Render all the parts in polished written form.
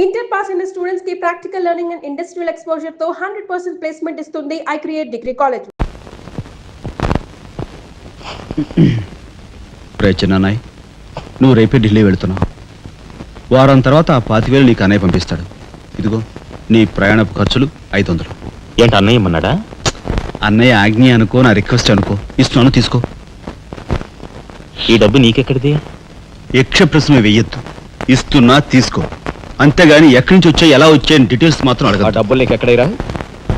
Inter pass in the students की practical learning and industrial exposure तो 100% placement इस्तुंदी I create degree college. ప్రయత్న నాయ్ నువ్వు రేపే ఢిల్లీ వెళుతున్నావు. వారం తర్వాత ఆ 25,000 నీకు అన్నయ్య పంపిస్తాడు. ఇదిగో నీ ప్రయాణపు ఖర్చులు 500. ఏంటి అన్నయ్య ఏమన్నాడా? అన్నయ్య ఆజ్ఞ అనుకో, నా రిక్వెస్ట్ అనుకో, ఇస్తున్నాను తీసుకో. ఈ డబ్బు నీకెక్కడిది? యక్ష ప్రశ్న వెయ్యొద్దు, ఇస్తున్నా తీసుకో. అంతేగాని ఎక్కడి నుంచి వచ్చాయి ఎలా వచ్చాయని డీటెయిల్స్ మాత్రం ఆ అడగ. డబ్బులు నీకు ఎక్కడైరా?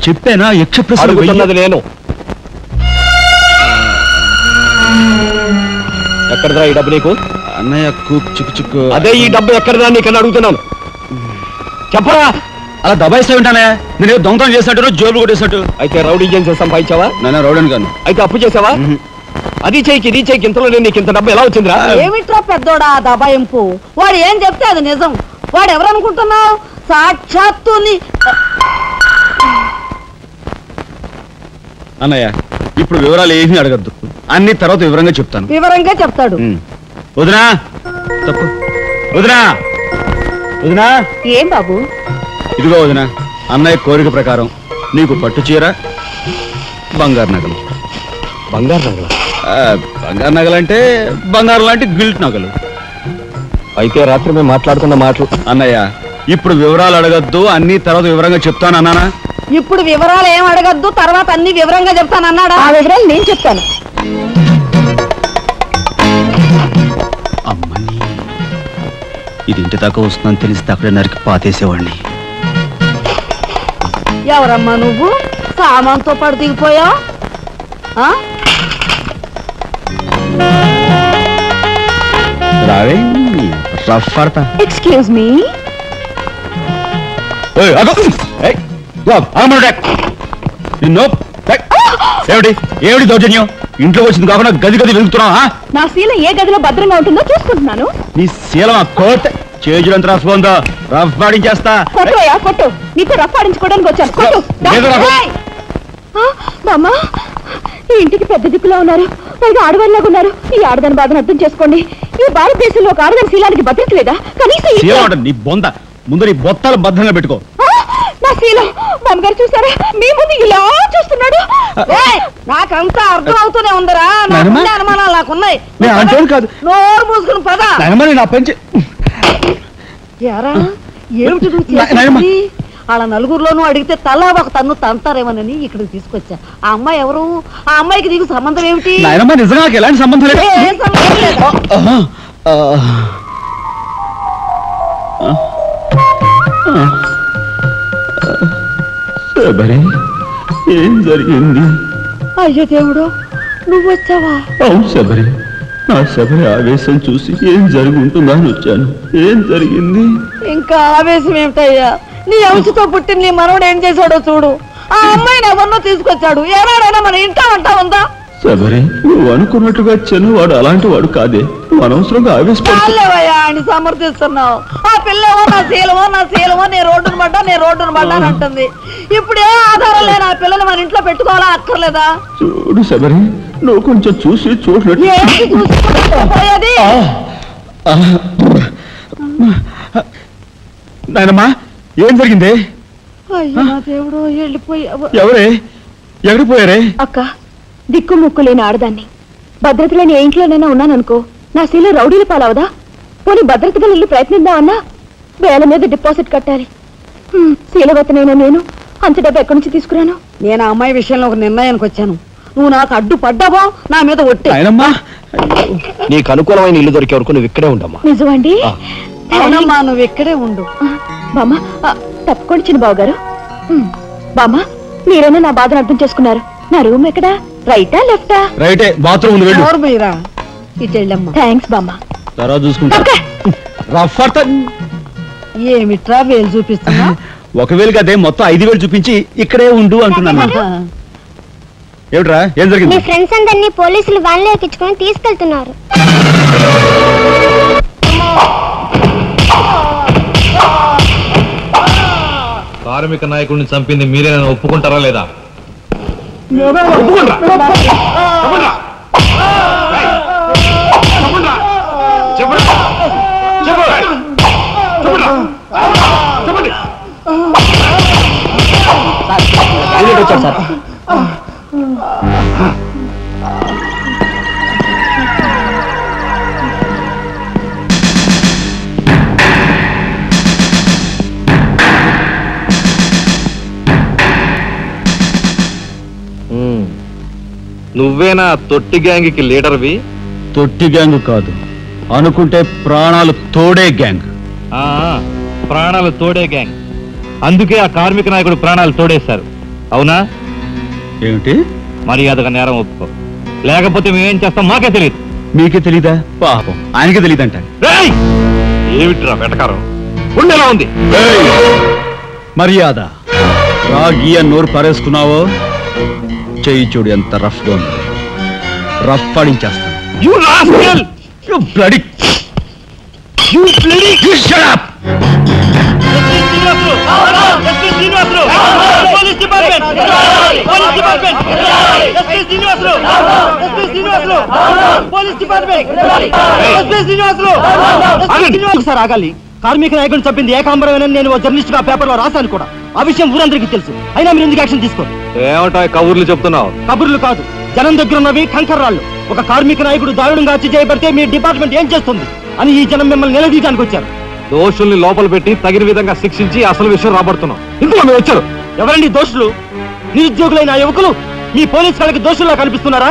చెప్పానా యక్ష ప్రశ్న అడుగుతున్నది నేను. ఎక్కడదా ఈ డబ్బు నీకు? అన్నయ్య చిక్కు చిక్కు. అదే ఈ డబ్బు ఎక్కడదా నీకన్నా అడుగుతున్నాను, చెప్పరా. అలా దబాయిస్తా ఉంటానే, నేను దొంగతనం చేసినట్టు జోబులు కొట్టేసినట్టు. అయితే రౌడీ చేసి సంపాదించావా? నాన్న రౌడన్ గాను. అయితే అప్పు చేసావా? అది చేయికి ఇది చేయికి ఇంతలో నీకు ఇంత డబ్బు ఎలా వచ్చిందిరా? ఏమిట్రా పెద్దోడా దబాయింపు? వాడు ఏం చెప్తే అది నిజం. వాడు ఎవరనుకుంటున్నావు? సాక్షాత్తు అన్నయ్య ఇప్పుడు వివరాలు ఏమీ అడగద్దు, అన్ని తర్వాత వివరంగా చెప్తాను. వివరంగా చెప్తాడు. వదినా తప్పు. వదినా వదినా. ఏం బాబు? ఇదిగో వదినా, అన్నయ్య కోరిక ప్రకారం నీకు పట్టు చీర, బంగారు నగలు. బంగారు నగల? బంగారు నగలంటే బంగారు లాంటి గిల్ట్ నగలు. అయితే రాత్రి మేము మాట్లాడుకున్న మాటలు. అన్నయ్య ఇప్పుడు వివరాలు అడగద్దు, అన్ని తర్వాత వివరంగా చెప్తాను అన్నానా? ఇప్పుడు వివరాలు ఏం అడగద్దు, తర్వాత అన్ని వివరంగా చెప్తాను అన్నాడా? ఆ వివరాలు నేను చెప్తాను. అమ్మని ఇది ఇంటి దాకా వస్తుందని తెలిస్తే అక్కడే నరికి పాతేసేవాడిని. ఎవరమ్మా నువ్వు? సామాన్తో పాటు దిగిపోయావు. రావే రఫ్ పడతా. Excuse me. ఏమిటి ఏమిటి దౌర్జన్యం? ఇంట్లో వచ్చింది కాకుండా గది గది వెళ్తున్నావా? నా శీల ఏ గదిలో భద్రంగా ఉంటుందో చూసుకుంటున్నాను. నీ శీలం కోట్ చేజులంత రఫ్ ఉందో, రఫ్ పాడించేస్తా. కొట్టుయా కొట్టు, నీతో రఫ్ ఆడించుకోవడానికి వచ్చాను. కొట్టు. బామ్మా, ఈ ఇంటికి పెద్ద దిక్కులా ఉన్నారు, పైగా ఆడవాళ్ళలాగా ఉన్నారు. ఈ ఆడదాని బాధను అర్థం చేసుకోండి. ఈ భారతదేశంలో ఒక ఆడదాని శీలానికి భద్రత లేదా? కనీసం నీ బొంద ముందు నీ బొత్తాలు భద్రంగా పెట్టుకో. నా శీలం బామ్మగారు చూసారా, మీ ముందు ఇలా చూస్తున్నాడు. నాకంతా అర్థం అవుతూనే ఉందరా, అనుమానాలు నాకున్నాయి. నోరు మూసుకుని పద. నా పెంచి ఏమిటి వాళ్ళ నలుగురిలోనూ అడిగితే తలా ఒక తన్ను తంతారేమోనని ఇక్కడికి తీసుకొచ్చా. ఆ అమ్మాయి ఎవరు? ఆ అమ్మాయికి నీకు సంబంధం ఏమిటి? నిజంగా ఎలాంటి సంబంధం లేదు. ఏం సంబంధం లేదు. ఏం జరిగింది? అయ్యో దేవుడు, నువ్వు వచ్చావా? అవును శబరి, నా శబరి ఆవేశం చూసి ఏం జరిగి ఉంటుందా అని వచ్చాను. ఏం జరిగింది? ఇంకా ఆవేశం ఏమిటయ్యా? నీ అంశతో పుట్టిన నీ మనవడు ఏం చేశాడో చూడు. ఆ అమ్మాయిని ఎవరినో తీసుకొచ్చాడు. ఏనాడైనా మన ఇంటా అంటా ఉందా? శబరి, నువ్వు అనుకున్నట్టుగా చిన్నవాడు అలాంటి వాడు కాదే. నువ్వు అనవసరంగా ఆవేశపడలేవయ్యా అని సమర్థిస్తున్నావు. ఆ పిల్లవో నా శీలమో నేను రోడ్డును పడ్డా అని అంటుంది. ఇప్పుడు ఏ ఆధారం లేని ఆ పిల్లని మన ఇంట్లో పెట్టుకోవాలా అక్కర్లేదా? చూడు శబరి, నువ్వు కొంచెం చూసి చూడలేదు. నాయనమ్మా, ఏం జరిగింది? అయ్యో నా దేవుడు, వెళ్ళిపోయావు. ఎవరే ఎక్కడిపోయారే? అక్క, దిక్కు ముక్కు లేని ఆడదాన్ని, భద్రత లేని ఏ ఇంట్లోనైనా ఉన్నాననుకో, నా శీల రౌడీల పాలవదా? పోనీ భద్రతగా ఇల్లు ప్రయత్నిద్దామన్నా వేల మీద డిపాజిట్ కట్టాలి. శీలవతనైనా నేను అంత డబ్బు ఎక్కడి నుంచి తీసుకురాను? నేను ఆ అమ్మాయి విషయంలో ఒక నిర్ణయానికి వచ్చాను. నువ్వు నాకు అడ్డు పడ్డావో నా మీద ఒట్టే. నీకు అనుకూలమైన ఇల్లు దొరికే వరకు నువ్వు ఇక్కడే ఉండమ్మా. నిజమండి? అవునమ్మా, నువ్వు ఇక్కడే ఉండు. బామ్మ తప్పుకోండి చిన్న బాబు గారు. బామ్మ, మీరైనా నా బాధను అర్థం చేసుకున్నారు. నా రూమ్ ఎక్కడా? రైటా లెఫ్టా? రైటే, బాత్రూమ్ ఉంది. ఇటు వెళ్ళమ్మా. థ్యాంక్స్ బామ్మ. తర్వాత చూసుకుంటా. ఏమిట్రా వేలు చూపిస్తున్నా? ఒకవేళ అదే మొత్తం 5,000 చూపించి ఇక్కడే ఉండు అంటున్నాను. ఏమిట్రా, ఏం జరిగింది? మీ ఫ్రెండ్స్ అందరినీ పోలీసులు వ్యాన్లో ఎక్కించుకొని తీసుకెళ్తున్నారు. కార్మిక నాయకుడిని చంపింది మీరే, నన్ను ఒప్పుకుంటారా లేదా? చెప్పండి. సార్. నువ్వేనా తొట్టి గ్యాంగ్కి లీడర్వి? తొట్టి గ్యాంగ్ కాదు, అనుకుంటే ప్రాణాలు తోడే గ్యాంగ్. ఆ, ప్రాణాలు తోడే గ్యాంగ్. అందుకే ఆ కార్మిక నాయకుడు ప్రాణాలు తోడేశారు. అవునా? ఏమిటి? మర్యాదగా నేరం ఒప్పుకో, లేకపోతే మేమేం చేస్తాం మాకే తెలియదు. మీకే తెలీదా? పాపం ఆయనకే తెలియదంట. రేయ్! ఏమిట్రా వెటకారం? ఉండేలా ఉంది. మర్యాద రాగి అని నోరు పారేసుకున్నావో చెయ్యి చూడు ఎంత రఫ్ గా ఉంది. రఫ్ పాడించేస్తాను. You rascal! You bloody... You bloody! You shut up! Sir ఆగాలి. కార్మిక నాయకుడిని చంపింది ఏకాంబరమేనని నేను జర్నలిస్ట్ గా పేపర్ లో రాశాను కూడా. ఆ విషయం ఊరందరికీ తెలుసు. అయినా మీరు ఎందుకు యాక్షన్ తీసుకోరు? ఏమంటా కబుర్లు చెప్తున్నావు? కబుర్లు కాదు, జనం దగ్గర ఉన్నవి కంకర్రాళ్ళు. ఒక కార్మిక నాయకుడు దారుణంగా హత్య చేయబడితే మీ డిపార్ట్మెంట్ ఏం చేస్తుంది అని ఈ జనం మిమ్మల్ని నిలదీయడానికి వచ్చారు. దోషుల్ని లోపల పెట్టి తగిన విధంగా శిక్షించి అసలు విషయం రాబడుతున్నాం. ఇందులో మీరు వచ్చారు. ఎవరండి దోషులు? నిరుద్యోగులైన ఆ యువకులు మీ పోలీస్ వాళ్ళకి దోషుల్లా కనిపిస్తున్నారా?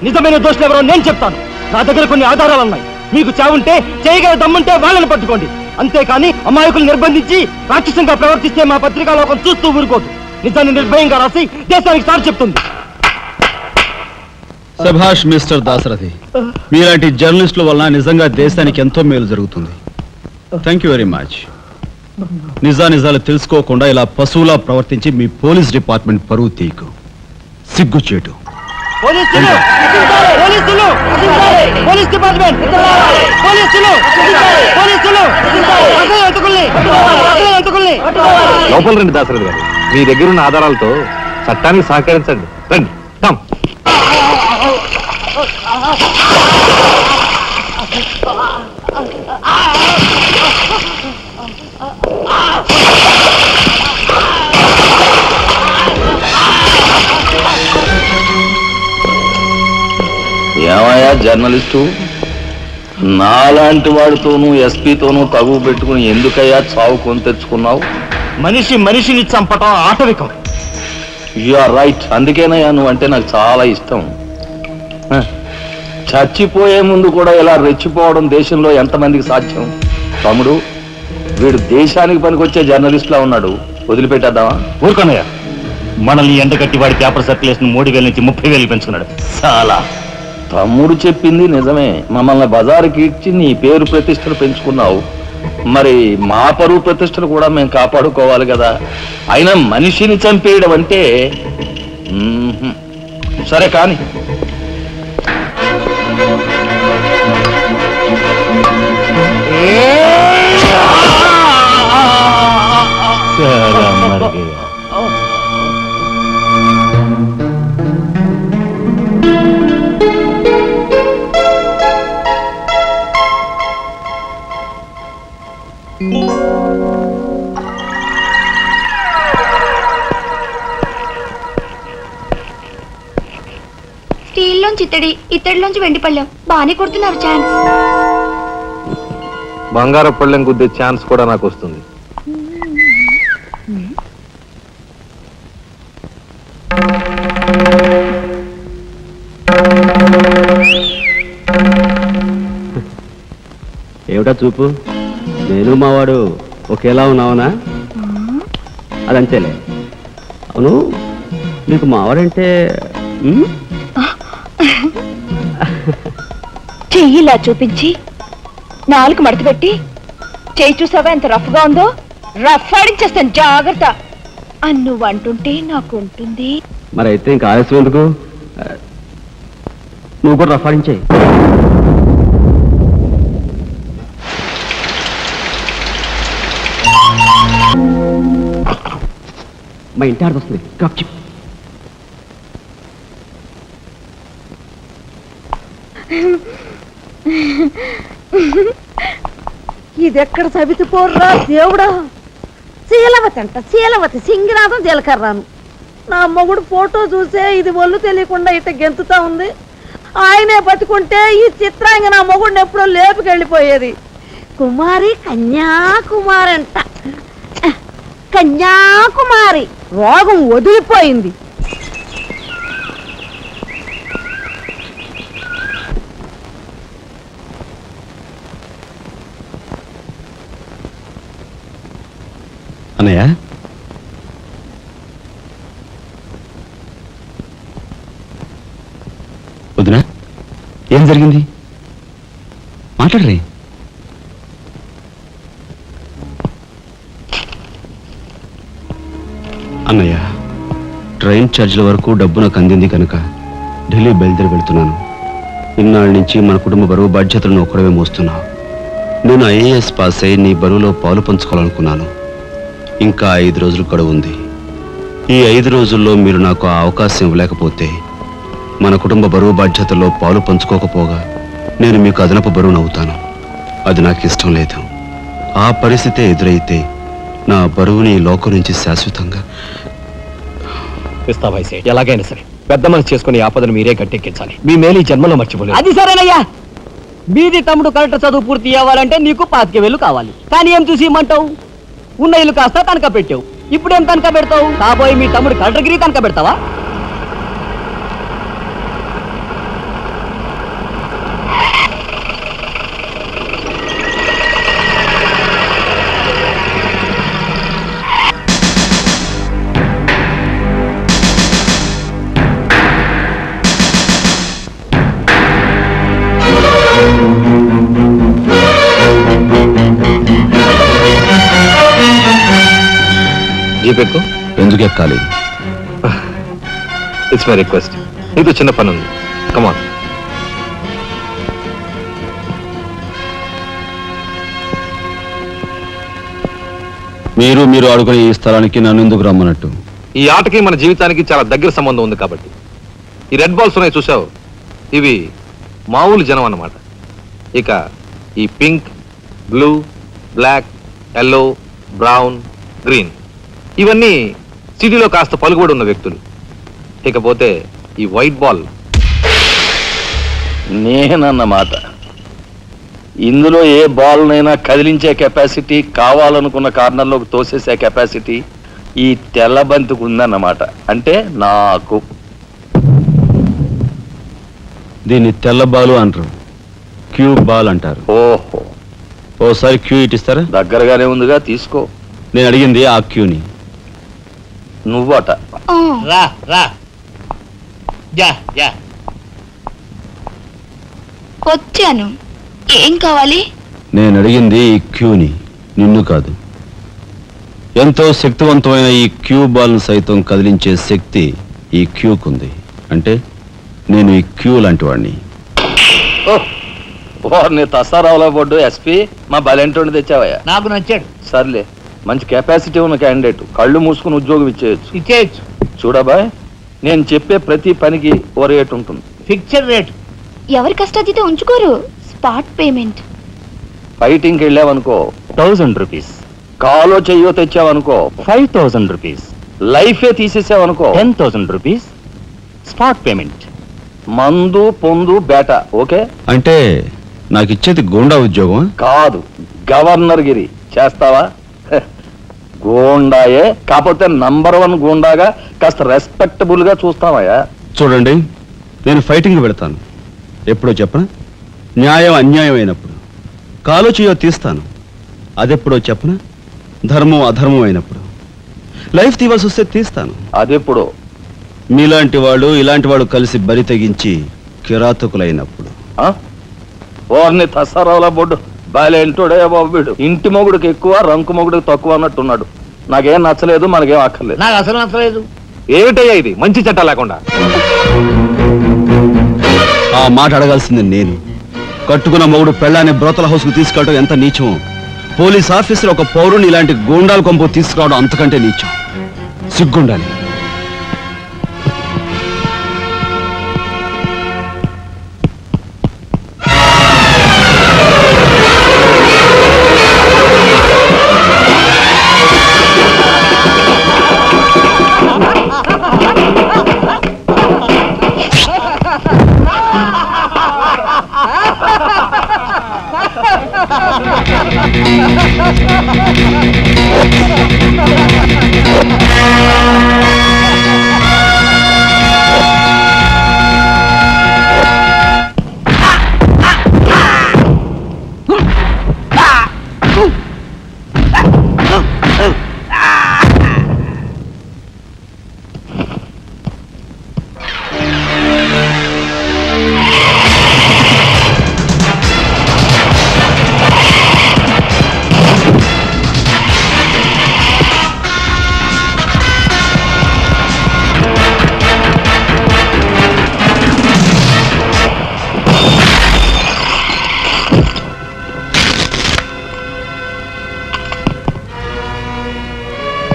నిజమైన దోషులు ఎవరో నేను చెప్తాను. నా దగ్గర కొన్ని ఆధారాలు ఉన్నాయి. మీకు చావుంటే చేయగల దమ్ముంటే వాళ్ళని పట్టుకోండి. అంతేకాని అమాయకులు నిర్బంధించి రాక్షసంగా ప్రవర్తిస్తే మా పత్రికా లోకం చూస్తూ ఊరుకోదు. నిజాన్ని నిర్భయంగా రాసి దేశానికి సార్ చెప్తుంది. సభాష్ మిస్టర్ దాసరథి, మీలాంటి జర్నలిస్టుల వలన నిజంగా దేశానికి ఎంతో మేలు జరుగుతుంది. Thank you very much. నిజాలు తెలుసుకోకుండా ఇలా పశువులా ప్రవర్తించి మీ పోలీస్ డిపార్ట్మెంట్ పరువు తీయకు. సిగ్గుచేటు. పోలీసులు! పోలీసులు! Police department! పోలీసులు! పోలీసులు! అసలు ఎంతకుల్ని! అసలు ఎంతకుల్ని! లోపల రండి దాసరథి గారు. మీ దగ్గర ఉన్న ఆధారాలతో చట్టానికి సహకరించండి. రండి. కమ్. ఏమయ్యా జర్నలిస్టు, నాలాంటి వాడితోనూ ఎస్పీతోనూ తగువ పెట్టుకుని ఎందుకయ్యా చావు కొని తెచ్చుకున్నావు? మనిషిని చంపటం ఆటవికం. You are right. అందుకేనయ్యా నువ్వంటే నాకు చాలా ఇష్టం. చచ్చిపోయే ముందు కూడా ఇలా రెచ్చిపోవడం దేశంలో ఎంతమందికి సాధ్యం? తమ్ముడు, వీడు దేశానికి పనికొచ్చే జర్నలిస్టులా ఉన్నాడు. వదిలిపెట్టేద్దామా? ఊరుకోనయ్యా, మనల్ని ఎండగట్టి వాడి పేపర్ సర్క్యులేషన్ 3,000 నుంచి 30,000 పెంచుకున్నాడు. చాలా. తమ్ముడు చెప్పింది నిజమే. మమ్మల్ని బజారుకి ఇచ్చి నీ పేరు ప్రతిష్టలు పెంచుకున్నావు. మరి మా పరువు ప్రతిష్టలు కూడా మేము కాపాడుకోవాలి కదా. అయినా మనిషిని చంపేయడం అంటే సరే కానీ. స్టీల్లోంచి ఇత్తడిలోంచి వెండి పళ్ళెం బాగానే కొడుతున్నారు ఛాన్స్. బంగారు పళ్ళెం గుద్దే ఛాన్స్ కూడా నాకు వస్తుంది. ఏమిటా చూపు? నేను మావాడు ఒకేలా ఉన్నావునా? అదంతేలే. అవును, నీకు మావాడంటే చెయ్యిలా చూపించి నాలుగు మడత పెట్టి చెయ్యి చూసావా ఎంత రఫ్ గా ఉందో? రఫ్ ఆడించేస్తాను, జాగ్రత్త అని నువ్వు అంటుంటే నాకు ఉంటుంది. మరి అయితే ఇంకా ఆలస్యం ఎందుకు? నువ్వు కూడా రఫాడించాయి. మా ఇంటి ఆడ వస్తుంది. ఇదెక్కడ సవితిపోర్రా దేవుడా! శీలవతి అంట, శీలవతి సింగినాథం జీలకర్రాను. నా మొగుడు ఫోటో చూసే ఇది ఒళ్ళు తెలియకుండా ఇట్ట గెంతుతా ఉంది. ఆయనే బతుకుంటే ఈ చిత్రాంగ నా మొగుడిని ఎప్పుడో లేపుకెళ్ళిపోయేది. కుమారి కన్యాకుమారి అంట, కన్యాకుమారి. రోగం వదిలిపోయింది. అన్నయ్య, వదినా, ఏం జరిగింది? మాట్లాడరే. అన్నయ్య, ట్రైన్ ఛార్జీల వరకు డబ్బు నాకు అందింది కనుక ఢిల్లీ బయలుదేరి వెళ్తున్నాను. ఇన్నాళ్ళ నుంచి మన కుటుంబ బరువు బాధ్యతలను ఒక్కడవే మోస్తున్నావు. నేను ఐఏఎస్ పాస్ అయి నీ బరువులో పాలు పంచుకోవాలనుకున్నాను. ఇంకా 5 రోజులు గడువు ఉంది. ఈ 5 రోజుల్లో మీరు నాకు ఆ అవకాశం ఇవ్వలేకపోతే మన కుటుంబ బరువు బాధ్యతల్లో పాలు పంచుకోకపోగా నేను మీకు అదనపు బరువునవుతాను. అది నాకు ఇష్టం లేదు. ఆ పరిస్థితే ఎదురైతే నా బరువుని ఈ లోకం నుంచి శాశ్వతంగా ఇస్తావా సేట్? ఎలాగైనా సరే పెద్ద మనసు చేసుకుని ఆపదను మీరే గట్టెక్కించాలి. మీ మేలు ఈ జన్మలో మర్చిపోలేదు. అది సరేనయ్యా. మీది తమ్ముడు కరెక్ట్ చదువు పూర్తి అవ్వాలంటే నీకు 25,000 కావాలి. కానీ ఏం చూసి ఇమ్మంటావు? ఉన్న ఇల్లు కాస్త తనక పెట్టావు. ఇప్పుడేం తనక పెడతావు? కాబోయే మీ తమ్ముడు కలెక్టర్గిరి తనక పెడతావా? జీపెక్కు. ఎందుకు ఎక్కాలి? It's my request. నీకు చిన్న పని ఉంది. కమాన్. మీరు ఆడుకునే ఈ స్థలానికి నన్ను ఎందుకు రమ్మన్నట్టు? ఈ ఆటకి మన జీవితానికి చాలా దగ్గర సంబంధం ఉంది కాబట్టి. ఈ రెడ్ బాల్స్ ఉన్నాయి చూసావు, ఇవి మామూలు జనం అన్నమాట. ఇక ఈ pink, blue, black, yellow, brown, green ఇవన్నీ సిటీలో కాస్త పలుకుబడి ఉన్న వ్యక్తులు. ఇకపోతే ఈ వైట్ బాల్ నేనన్నమాట. ఇందులో ఏ బాల్నైనా కదిలించే కెపాసిటీ, కావాలనుకున్న కార్నర్లోకి తోసేసే కెపాసిటీ ఈ తెల్ల బంతికి ఉందన్నమాట. అంటే నాకు. దీన్ని తెల్ల బాలు అంటారు, క్యూ బాల్ అంటారు. ఓహో, ఓసారి క్యూ ఇటిస్తారా? దగ్గరగానే ఉందిగా, తీసుకో. నేను అడిగింది ఆ క్యూని. నువ్వట. రా రా. వచ్చాను. ఏం కావాలి? నేను అడిగింది ఈ క్యూని, నిన్ను కాదు. ఎంతో శక్తివంతమైన ఈ క్యూ బాల్ను సైతం కదిలించే శక్తి ఈ క్యూకుంది. అంటే నేను ఈ క్యూ లాంటి వాడిని. నీ తసారావులో బొడ్డు ఎస్పీ మా బలెంటోని తెచ్చావయ్యా. నాకు నచ్చాడు. సర్లే, మంచి కెపాసిటీ ఉన్న క్యాండిడేట్. కళ్ళు మూసుకుని ఉద్యోగం ఇచ్చేయచ్చు. చూడబాయ్, నేను చెప్పే ప్రతి పనికి ఓ రేట్ ఉంటుంది. Fixed rate. ఎవరి కష్టాతీత ఉంచుకోరు. Spot payment. ఫైటింగ్కి వెళ్ళావనుకో 1000 రూపీస్. కాలో చెయ్యో తెచ్చావనుకో 5000 రూపీస్. లైఫే తీసేసావనుకో 10,000 రూపీస్ స్పాట్ పేమెంట్. మందు పొందు బేట. ఓకే? అంటే నాకు ఇచ్చేది గూండా ఉద్యోగం కాదు, గవర్నర్ గిరి. చేస్తావా? గూండాయే, కాకపోతే నంబర్ 1 గూండాగా కాస్త రెస్పెక్టబుల్ గా చూస్తావయ్యా. చూడండి, నేను ఫైటింగ్ పెడతాను. ఎప్పుడో చెప్పనా? న్యాయం అన్యాయం అయినప్పుడు. కాలో చేయో తీస్తాను. అదెప్పుడో చెప్పనా? ధర్మం అధర్మం అయినప్పుడు. లైఫ్ తీవాల్సి వస్తే తీస్తాను. అదెప్పుడు? మీలాంటి వాళ్ళు ఇలాంటి వాళ్ళు కలిసి బరి తెగించి కిరాతకులైనప్పుడు. ఓర్ని తసారావుల బొడ్డు బాలేంటోడే బాబు. వీడు ఇంటి మొగుడికి ఎక్కువ, రంకు మొగుడికి తక్కువ అన్నట్టున్నాడు. నాకేం నచ్చలేదు, మనకేం అక్కర్లేదు. నాకు అసలు నచ్చలేదు. ఏమిటయ్యా ఇది? మంచి చట్టం లేకుండా. ఆ మాట అడగాల్సింది నేను. కట్టుకున్న మొగుడు పెళ్ళాన్ని బ్రోతల హౌస్ కు తీసుకెళ్ళడం ఎంత నీచమో, పోలీస్ ఆఫీసర్ ఒక పౌరుని ఇలాంటి గూండాల కొంపు తీసుకురావడం అంతకంటే నీచం. సిగ్గుండాలి.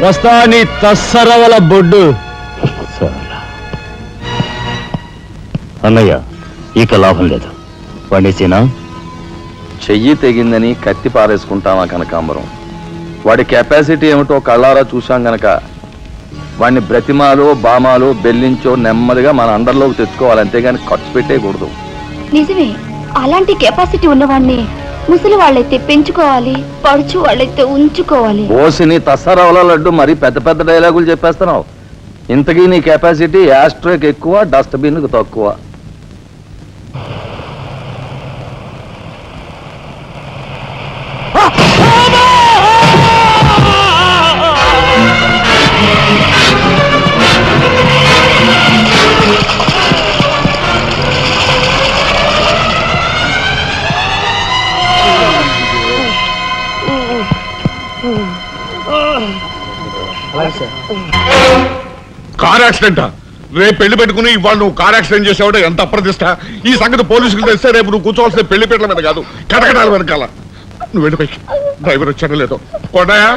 వస్తా నీ తస్సరవల బొడ్డు. అన్నయ్య ఇక లాభం లేదు. పండేసేనా? చెయ్యి తెగిందని కత్తి పారేసుకుంటామా కనకాంబరం? వాడి కెపాసిటీ ఏమిటో కళ్ళారా చూశాం గనక వాడిని బ్రతిమాలో బామాలో బెల్లించో నెమ్మదిగా మన అండర్లోకి తెచ్చుకోవాలి, అంతేగాని ఖర్చు పెట్టేయకూడదు. నిజమే, అలాంటి కెపాసిటీ ఉన్నవాడిని ముసలి వాళ్ళైతే పెంచుకోవాలి, పడుచు వాళ్ళైతే ఉంచుకోవాలి. ఓసిని తస్సరవల లడ్డు మరి పెద్ద పెద్ద డైలాగులు చెప్పేస్తున్నావు. ఇంతకీ నీ కెపాసిటీ యాస్ట్రోకి ఎక్కువ, డస్ట్బిన్కి తక్కువ. కార్ యాక్సిడెంట్ రేపు పెళ్లి పెట్టుకుని ఇవాళ నువ్వు కార్ యాక్సిడెంట్ చేసావు, ఎంత అప్రదిష్ట. ఈ సంగతి పోలీసులు తెస్తే రేపు నువ్వు కూర్చోవాల్సిన పెళ్లి పీటల మీద కాదు, కటకటాల వెనకాల. నువ్వు వెళ్ళిపోయి డ్రైవర్ వచ్చాడో లేదో. కొండయా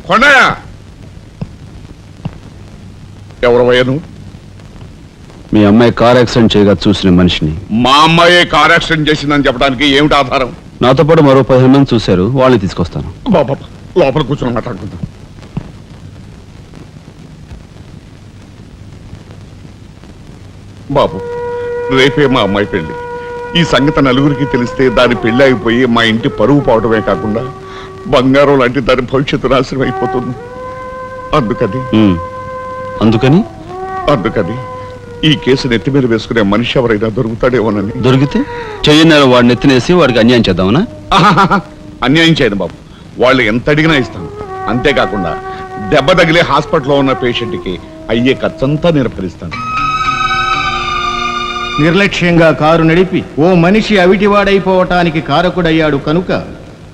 కొండయా, ఎవరవయ్యా నువ్వు? మీ అమ్మాయి కార్ యాక్సిడెంట్ చేయగా చూసిన మనిషిని. మా అమ్మాయి కార్ యాక్సిడెంట్ చేసిందని చెప్పడానికి ఏమిటి ఆధారం? నాతో పాటు మరో 15 మంది చూశారు, వాళ్ళని తీసుకొస్తాను. బాబా లోపల కూర్చొని మాట్లాడుకుందాం. బాబు, రేపే మా అమ్మాయి పెళ్లి. ఈ సంగతి నలుగురికి తెలిస్తే దాని పెళ్లి అయిపోయి మా ఇంటి పరువు పోవడమే కాకుండా బంగారం లాంటి దాని భవిష్యత్తు నాశనం అయిపోతుంది. అందుకని ఈ కేసు నెత్తి మీద వేసుకునే మనిషి ఎవరైనా దొరుకుతాడేమోనని. దొరికితే చెయ్యన్నారు వాడిని ఎత్తినేసి వాడికి అన్యాయం చేద్దామనా? అన్యాయం చేయదు బాబు, వాళ్ళు ఎంత అడిగినా ఇస్తాను. అంతేకాకుండా దెబ్బ తగిలే హాస్పిటల్లో ఉన్న పేషెంట్కి అయ్యే ఖర్చంతా నేను భరిస్తాను. నిర్లక్ష్యంగా కారు నడిపి ఓ మనిషి అవిటివాడైపోవటానికి కారకుడయ్యాడు కనుక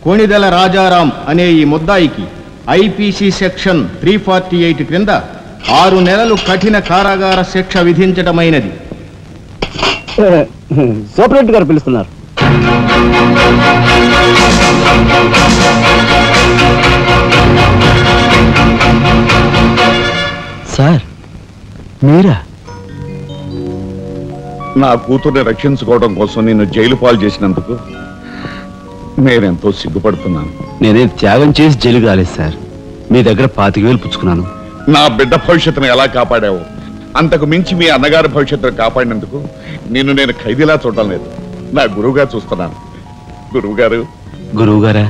కోణిదెల రాజారాం అనే ఈ ముద్దాయికి ఐపీసీ సెక్షన్ 348 క్రింద 6 నెలలు కఠిన కారాగార శిక్ష విధించడమైనది. సూపరెంట్ గారు పిలుస్తున్నారు. సార్ మీరా? నా కూతుర్ని రక్షించుకోవడం కోసం నిన్ను జైలు పాలు చేసినందుకు నేనెంతో సిగ్గుపడుతున్నాను. నేనేం త్యాగం చేసి జైలుకి రాలేదు సార్, మీ దగ్గర 25,000 పుచ్చుకున్నాను. నా బిడ్డ భవిష్యత్తును ఎలా కాపాడావో అంతకు మించి మీ అన్నగారి భవిష్యత్తును కాపాడినందుకు నిన్ను నేను ఖైదీలా చూడడం లేదు, నా గురువుగా చూస్తున్నాను. గురువు గారా?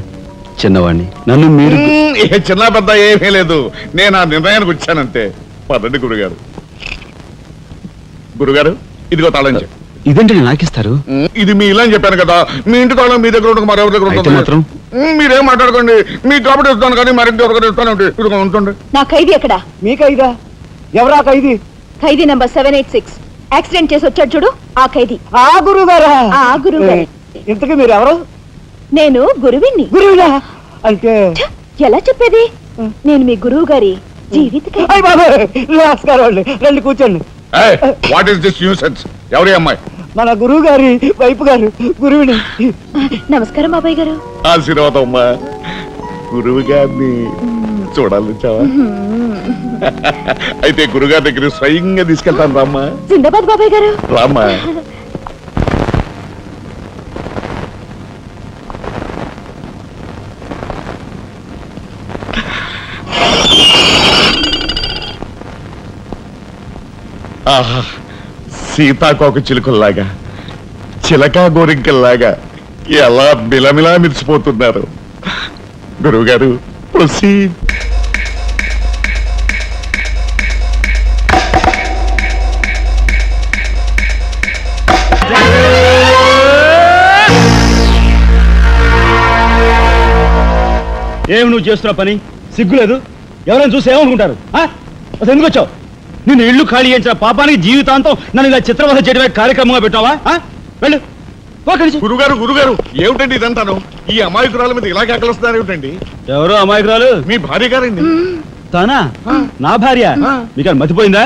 చిన్నవాణ్ణి, నన్ను మీరు చిన్న పెద్ద ఏమీ లేదు, నేను ఆ నిర్ణయానికి వచ్చానంతే. పదండి గురుగారు. గురుగారు, ఇదిగో తాళం చెప్పు. ఇదేంటి నాకిస్తారు? ఇది మీ ఇలా చెప్పాను కదా, మీ ఇంటి తాళం మీ దగ్గర ఉండక మరెవరి దగ్గర ఉంటుంది. మీరేం మాట్లాడుకోండి, మీ కాబట్టి ఇస్తాను కానీ మరింకెవరికైనా ఇస్తాను. ఉంటుంది. నా ఖైదీ ఎక్కడా? మీ ఖైదా? ఎవరా ఖైదీ? ఖైదీ నంబర్ 786 యాక్సిడెంట్ చేసి వచ్చాడు చూడు, ఆ ఖైదీ. ఆ గురువు గారా? ఆ గురువు గారే. ఇంతకీ మీరు ఎవరు? నేను గురువిని. గురువులా అంటే ఎలా చెప్పేది? నేను మీ గురువు గారి జీవిత రండి కూర్చోండి. What is this nuisance? ఎవరి అమ్మాయి? మన గురువు గారి వైపు గారు, గురువుని. నమస్కారం బాబాయ్ గారు. ఆశీర్వాదం అమ్మా. గురువు గారిని చూడాలి వచ్చావా? అయితే గురుగారి దగ్గర స్వయంగా తీసుకెళ్తాను రామ్మా. జిందాబాద్ బాబాయ్ గారు. రామ్మా. ఆహా, సీతాకోక చిలుకల్లాగా చిలకా గోరింకల్లాగా ఎలా మిలమిలా మిరిసిపోతున్నారు. గురువుగారు, ప్రొసీడ్. ఏమి నువ్వు చేస్తున్న పని? సిగ్గులేదు? ఎవరైనా చూసి ఏమనుకుంటారు? అసలు ఎందుకు వచ్చావు? నిన్ను ఇల్లు ఖాళీ చేయించిన పాపానికి జీవితాంతం నన్ను ఇలా చిత్రవధ చేయడమే కార్యక్రమంగా పెట్టావా? వెళ్ళు. గురుగారు ఏమిటండి ఇదంతాను? ఈ అమాయకురాల మీద ఇలా కేకలుస్తున్నారు ఏమిటండి? ఎవరో అమాయకురాలు? మీ భార్య గారండి. తానా? నా భార్య? మీకు మతిపోయిందా?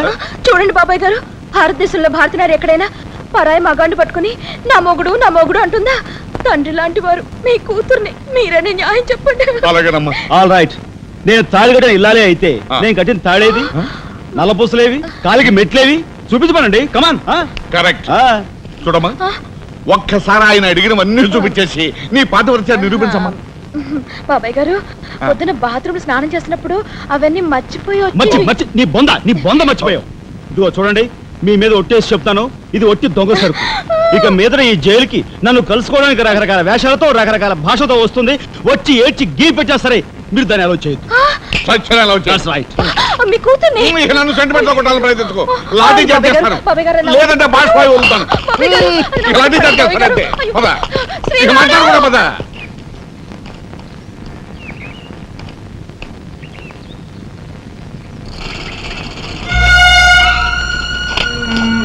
చూడండి బాబాయ్ గారు, భారతదేశంలో భారతీయులు ఎక్కడైనా పరాయి మగాండు పట్టుకుని నా మొగుడు అంటుందా? తండ్రి లాంటి వారు మీ కూతుర్ని మీరని న్యాయం చెప్పండి. అలాగేనమ్మా. ఆల్ రైట్, నేను తాళి కట్టిన ఇల్లాలే అయితే నేను కట్టిన తాళేది, నల్లపూసలేవి, కాలికి మెట్లేవి చూపించమనండి. కమాన్. కరెక్ట్. చూడమ్మా, ఒక్కసారి ఆయన అడిగినవన్నీ చూపించేసి నీ పాతివ్రత్యాన్ని నిరూపించమ్మా. బాబాయ్ గారు పొద్దున బాత్రూమ్ స్నానం చేసినప్పుడు అవన్నీ మర్చిపోయి నీ బొంద మర్చిపోయావు. ఇదిగో చూడండి, మీ మీద ఒట్టేసి చెప్తాను, ఇది ఒట్టి దొంగ సరుకు. ఇక మీద ఈ జైలుకి నన్ను కలుసుకోవడానికి రకరకాల వేషాలతో రకరకాల భాషతో వస్తుంది. వచ్చి ఏడ్చి గీ పెట్టా సరే మీరు దాన్ని అలౌ చేయొద్దు. మీ కూతుర్ని నన్ను సెంటిమెంట్ కొట్టాలని ప్రయత్నించుకో. లాఠీ చేస్తాను, లేదంటే బాష్పాయి వదులుతాను. లాఠీ చేస్తానంటే ఇక మాట్లాడకూడదు పద.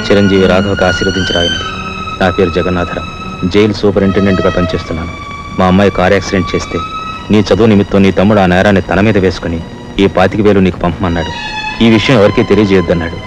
చిరంజీవి రాఘవకి ఆశీర్వదించరాయినది. నా పేరు జగన్నాథరావు, జైలు సూపరింటెండెంట్గా పనిచేస్తున్నాను. మా అమ్మాయి కార్ యాక్సిడెంట్ చేస్తే నీ చదువు నిమిత్తం నీ తమ్ముడు ఆ నేరాన్ని తన మీద వేసుకుని ఈ 25,000 నీకు పంపమన్నాడు. ఈ విషయం ఎవరికీ తెలియజేయొద్దన్నాడు.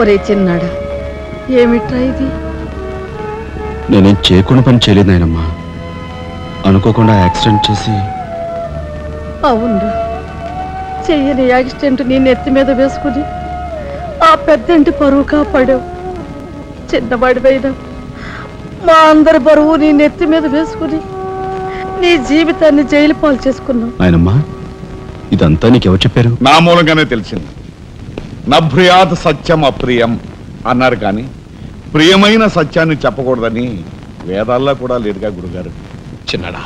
ఒరే చిన్నాడా, ఏమిట్రా ఇది? నేనేం చేయకుండా పని చేయలేదు నాయనమ్మా. అనుకోకుండా యాక్సిడెంట్ చేసి. అవునరా, చెయ్యని యాక్సిడెంట్ నీ నెత్తి మీద వేసుకుని ఆ పెద్దంటి పరువు కాపాడావు. చిన్నవాడివైనా మా అందరి బరువు నీ నెత్తి మీద వేసుకుని నీ జీవితాన్ని జైలు పాలు చేసుకున్నావు. నాయనమ్మా, ఇదంతా నీకెవరు చెప్పారు? నా మూలంగానే తెలిసింది. నభ్రియాత్ సత్యం అప్రియం అన్నారు, కానీ ప్రియమైన సత్యాన్ని చెప్పకూడదని వేదాల్లో కూడా లేదుగా గురుగారు. చిన్నడా,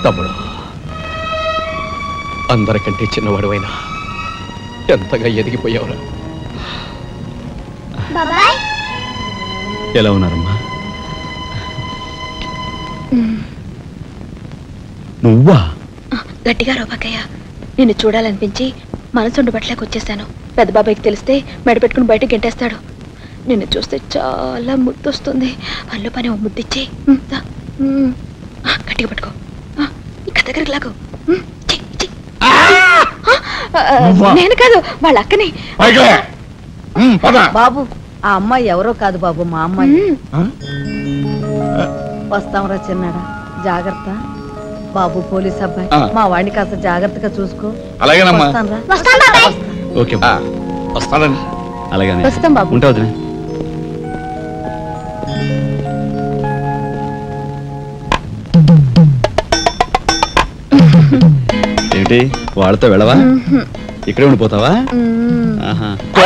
తమ్ముడు అందరికంటే చిన్నవాడువైనా ఎంతగా ఎదిగిపోయావురా. ఎలా ఉన్నారమ్మా? నువ్వా? గట్టిగా రోబాకయ్య, నిన్ను చూడాలనిపించి మనసుండి బట్టలేక వచ్చేసాను. పెద్ద బాబాయ్కి తెలిస్తే మెడ పెట్టుకుని బయటకు గెంటేస్తాడు. నిన్ను చూస్తే చాలా ముద్దొస్తుంది. అల్లు పని ఓ ముద్దిచ్చి గట్టిగా పట్టుకో. ఇంకా దగ్గరికి లాగు. నేను కాదు, వాళ్ళ అక్కని. బాబు, ఆ అమ్మాయి ఎవరో కాదు బాబు, మా అమ్మాయి. వస్తాంరా చిన్నాడా, జాగ్రత్త. బాబు పోలీస్ అబ్బాయి, మా వాడిని కాస్త జాగ్రత్తగా చూసుకో. అలాగేనమ్మా. ఓకే వస్తానండి. అలాగే వస్తాం బాబు. ఉంటా వదిలే. ఏంటి వాళ్ళతో వెళ్ళవా? ఇక్కడే ఉండిపోతావా?